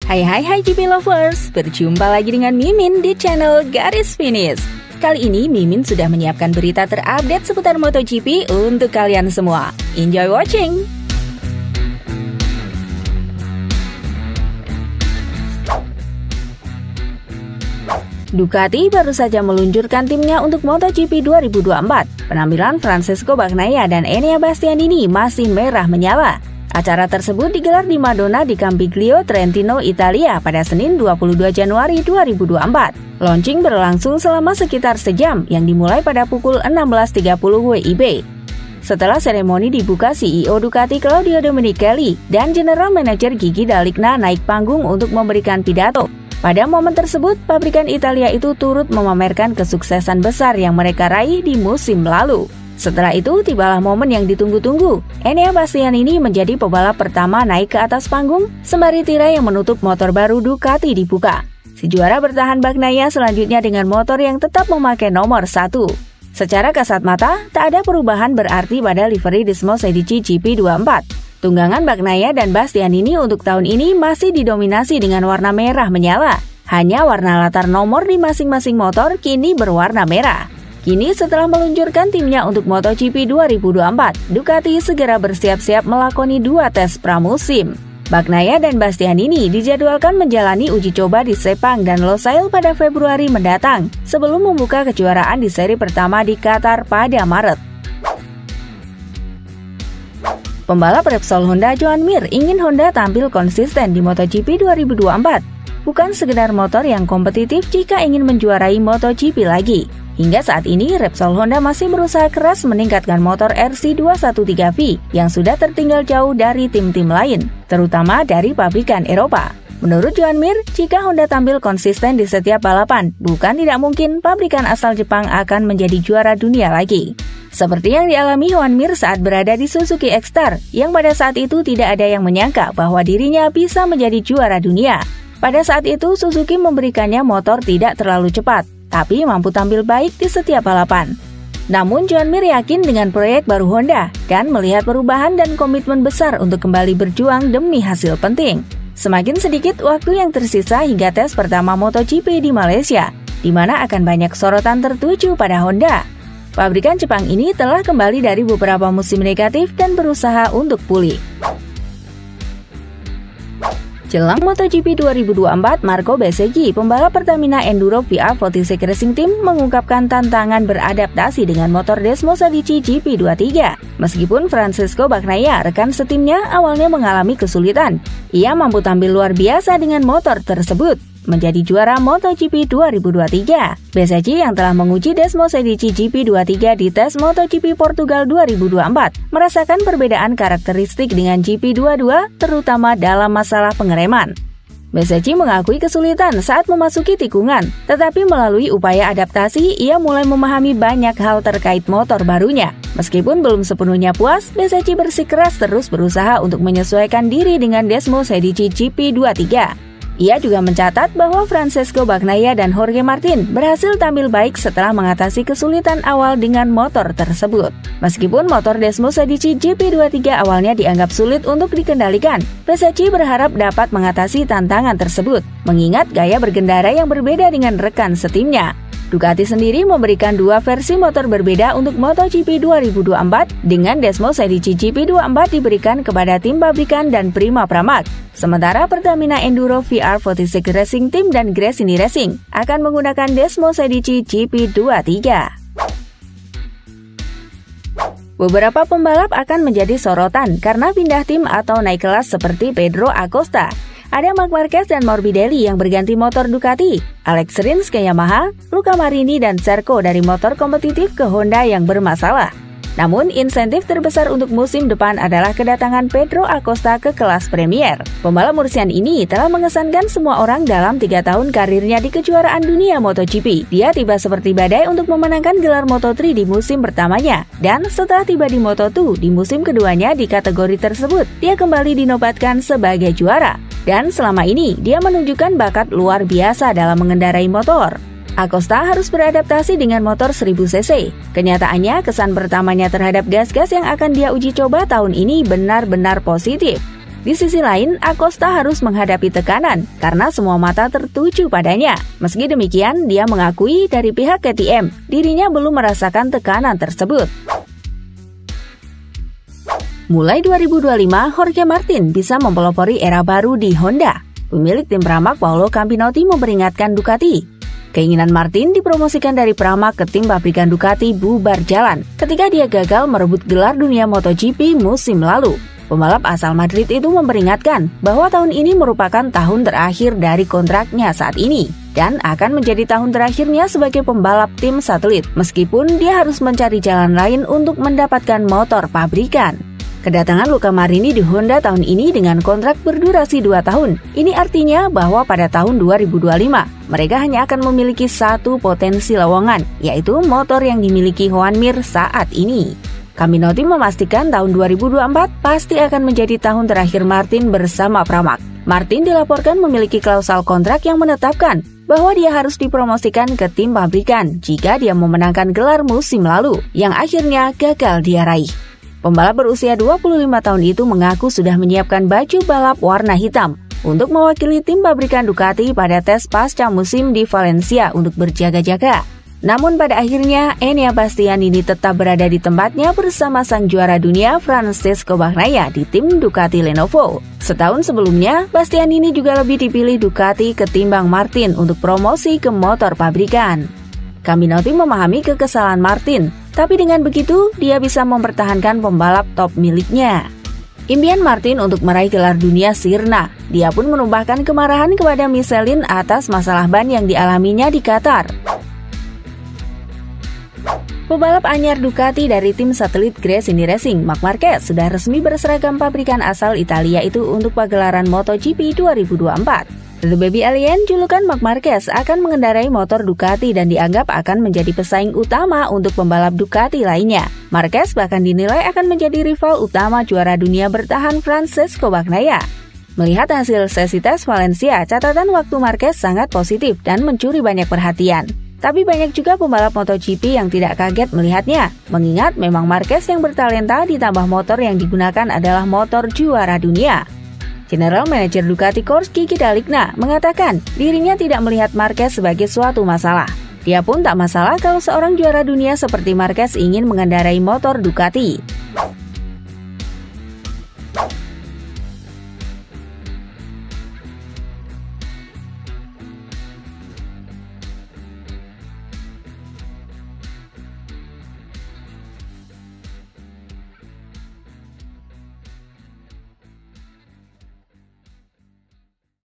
Hai GP Lovers, berjumpa lagi dengan Mimin di channel Garis Finish. Kali ini Mimin sudah menyiapkan berita terupdate seputar MotoGP untuk kalian semua. Enjoy watching! Ducati baru saja meluncurkan timnya untuk MotoGP 2024. Penampilan Francesco Bagnaia dan Enea Bastianini masih merah menyala. Acara tersebut digelar di Madonna di Campiglio, Trentino, Italia pada Senin 22 Januari 2024. Launching berlangsung selama sekitar sejam yang dimulai pada pukul 16.30 WIB. Setelah seremoni dibuka, CEO Ducati Claudio Domenicali dan General Manager Gigi D'Aligna naik panggung untuk memberikan pidato. Pada momen tersebut, pabrikan Italia itu turut memamerkan kesuksesan besar yang mereka raih di musim lalu. Setelah itu, tibalah momen yang ditunggu-tunggu. Enea Bastianini menjadi pebalap pertama naik ke atas panggung, sembari tirai yang menutup motor baru Ducati dibuka. Si juara bertahan Bagnaia selanjutnya dengan motor yang tetap memakai nomor 1. Secara kasat mata, tak ada perubahan berarti pada livery Desmosedici GP24. Tunggangan Bagnaia dan Bastianini untuk tahun ini masih didominasi dengan warna merah menyala. Hanya warna latar nomor di masing-masing motor kini berwarna merah. Kini setelah meluncurkan timnya untuk MotoGP 2024, Ducati segera bersiap-siap melakoni 2 tes pramusim. Bagnaia dan Bastianini dijadwalkan menjalani uji coba di Sepang dan Losail pada Februari mendatang, sebelum membuka kejuaraan di seri pertama di Qatar pada Maret. Pembalap Repsol Honda Joan Mir ingin Honda tampil konsisten di MotoGP 2024. Bukan sekedar motor yang kompetitif jika ingin menjuarai MotoGP lagi. Hingga saat ini, Repsol Honda masih berusaha keras meningkatkan motor RC213V yang sudah tertinggal jauh dari tim-tim lain, terutama dari pabrikan Eropa. Menurut Joan Mir, jika Honda tampil konsisten di setiap balapan, bukan tidak mungkin pabrikan asal Jepang akan menjadi juara dunia lagi. Seperti yang dialami Joan Mir saat berada di Suzuki X-Star, yang pada saat itu tidak ada yang menyangka bahwa dirinya bisa menjadi juara dunia. Pada saat itu, Suzuki memberikannya motor tidak terlalu cepat, tapi mampu tampil baik di setiap balapan. Namun Joan Mir yakin dengan proyek baru Honda dan melihat perubahan dan komitmen besar untuk kembali berjuang demi hasil penting. Semakin sedikit waktu yang tersisa hingga tes pertama MotoGP di Malaysia, di mana akan banyak sorotan tertuju pada Honda. Pabrikan Jepang ini telah kembali dari beberapa musim negatif dan berusaha untuk pulih. Jelang MotoGP 2024, Marco Bezzecchi, pembalap Pertamina Enduro VR46 Racing Team, mengungkapkan tantangan beradaptasi dengan motor Desmosedici GP23. Meskipun Francesco Bagnaia, rekan setimnya, awalnya mengalami kesulitan, ia mampu tampil luar biasa dengan motor tersebut, menjadi juara MotoGP 2023. Bezzecchi yang telah menguji Desmosedici GP23 di tes MotoGP Portugal 2024 merasakan perbedaan karakteristik dengan GP22, terutama dalam masalah pengereman. Bezzecchi mengakui kesulitan saat memasuki tikungan, tetapi melalui upaya adaptasi, ia mulai memahami banyak hal terkait motor barunya. Meskipun belum sepenuhnya puas, Bezzecchi bersikeras terus berusaha untuk menyesuaikan diri dengan Desmosedici GP23. Ia juga mencatat bahwa Francesco Bagnaia dan Jorge Martin berhasil tampil baik setelah mengatasi kesulitan awal dengan motor tersebut. Meskipun motor Desmosedici GP23 awalnya dianggap sulit untuk dikendalikan, Bezzecchi berharap dapat mengatasi tantangan tersebut, mengingat gaya berkendara yang berbeda dengan rekan setimnya. Ducati sendiri memberikan 2 versi motor berbeda untuk MotoGP 2024, dengan Desmosedici GP24 diberikan kepada tim pabrikan dan Prima Pramac. Sementara Pertamina Enduro VR46 Racing Team dan Gresini Racing akan menggunakan Desmosedici GP23. Beberapa pembalap akan menjadi sorotan karena pindah tim atau naik kelas seperti Pedro Acosta. Ada Marc Marquez dan Morbidelli yang berganti motor Ducati, Alex Rins ke Yamaha, Luca Marini dan Zarco dari motor kompetitif ke Honda yang bermasalah. Namun, insentif terbesar untuk musim depan adalah kedatangan Pedro Acosta ke kelas Premier. Pembalap Murcian ini telah mengesankan semua orang dalam 3 tahun karirnya di kejuaraan dunia MotoGP. Dia tiba seperti badai untuk memenangkan gelar Moto3 di musim pertamanya. Dan setelah tiba di Moto2 di musim keduanya di kategori tersebut, dia kembali dinobatkan sebagai juara. Dan selama ini, dia menunjukkan bakat luar biasa dalam mengendarai motor. Acosta harus beradaptasi dengan motor 1000cc. Kenyataannya, kesan pertamanya terhadap gas-gas yang akan dia uji coba tahun ini benar-benar positif. Di sisi lain, Acosta harus menghadapi tekanan karena semua mata tertuju padanya. Meski demikian, dia mengakui dari pihak KTM, dirinya belum merasakan tekanan tersebut. Mulai 2025, Jorge Martin bisa mempelopori era baru di Honda. Pemilik tim Pramac Paolo Campinotti memperingatkan Ducati. Keinginan Martin dipromosikan dari Pramac ke tim pabrikan Ducati bubar jalan ketika dia gagal merebut gelar dunia MotoGP musim lalu. Pembalap asal Madrid itu memperingatkan bahwa tahun ini merupakan tahun terakhir dari kontraknya saat ini dan akan menjadi tahun terakhirnya sebagai pembalap tim satelit, meskipun dia harus mencari jalan lain untuk mendapatkan motor pabrikan. Kedatangan Luca Marini di Honda tahun ini dengan kontrak berdurasi 2 tahun. Ini artinya bahwa pada tahun 2025, mereka hanya akan memiliki satu potensi lowongan, yaitu motor yang dimiliki Joan Mir saat ini. Campinotti memastikan tahun 2024 pasti akan menjadi tahun terakhir Martin bersama Pramac. Martin dilaporkan memiliki klausal kontrak yang menetapkan bahwa dia harus dipromosikan ke tim pabrikan jika dia memenangkan gelar musim lalu, yang akhirnya gagal dia raih. Pembalap berusia 25 tahun itu mengaku sudah menyiapkan baju balap warna hitam untuk mewakili tim pabrikan Ducati pada tes pasca musim di Valencia untuk berjaga-jaga. Namun pada akhirnya, Enea Bastianini tetap berada di tempatnya bersama sang juara dunia Francesco Bagnaia di tim Ducati Lenovo. Setahun sebelumnya, Bastianini juga lebih dipilih Ducati ketimbang Martin untuk promosi ke motor pabrikan. Campinotti memahami kekesalan Martin, tapi dengan begitu, dia bisa mempertahankan pembalap top miliknya. Impian Martin untuk meraih gelar dunia sirna. Dia pun menumpahkan kemarahan kepada Michelin atas masalah ban yang dialaminya di Qatar. Pebalap anyar Ducati dari tim satelit Gresini Racing, Marc Marquez, sudah resmi berseragam pabrikan asal Italia itu untuk pagelaran MotoGP 2024. The Baby Alien, julukan Marc Marquez, akan mengendarai motor Ducati dan dianggap akan menjadi pesaing utama untuk pembalap Ducati lainnya. Marquez bahkan dinilai akan menjadi rival utama juara dunia bertahan Francesco Bagnaia. Melihat hasil sesi tes Valencia, catatan waktu Marquez sangat positif dan mencuri banyak perhatian. Tapi banyak juga pembalap MotoGP yang tidak kaget melihatnya, mengingat memang Marquez yang bertalenta ditambah motor yang digunakan adalah motor juara dunia. General Manager Ducati Corse Kiki Daligna mengatakan dirinya tidak melihat Marquez sebagai suatu masalah. Dia pun tak masalah kalau seorang juara dunia seperti Marquez ingin mengendarai motor Ducati.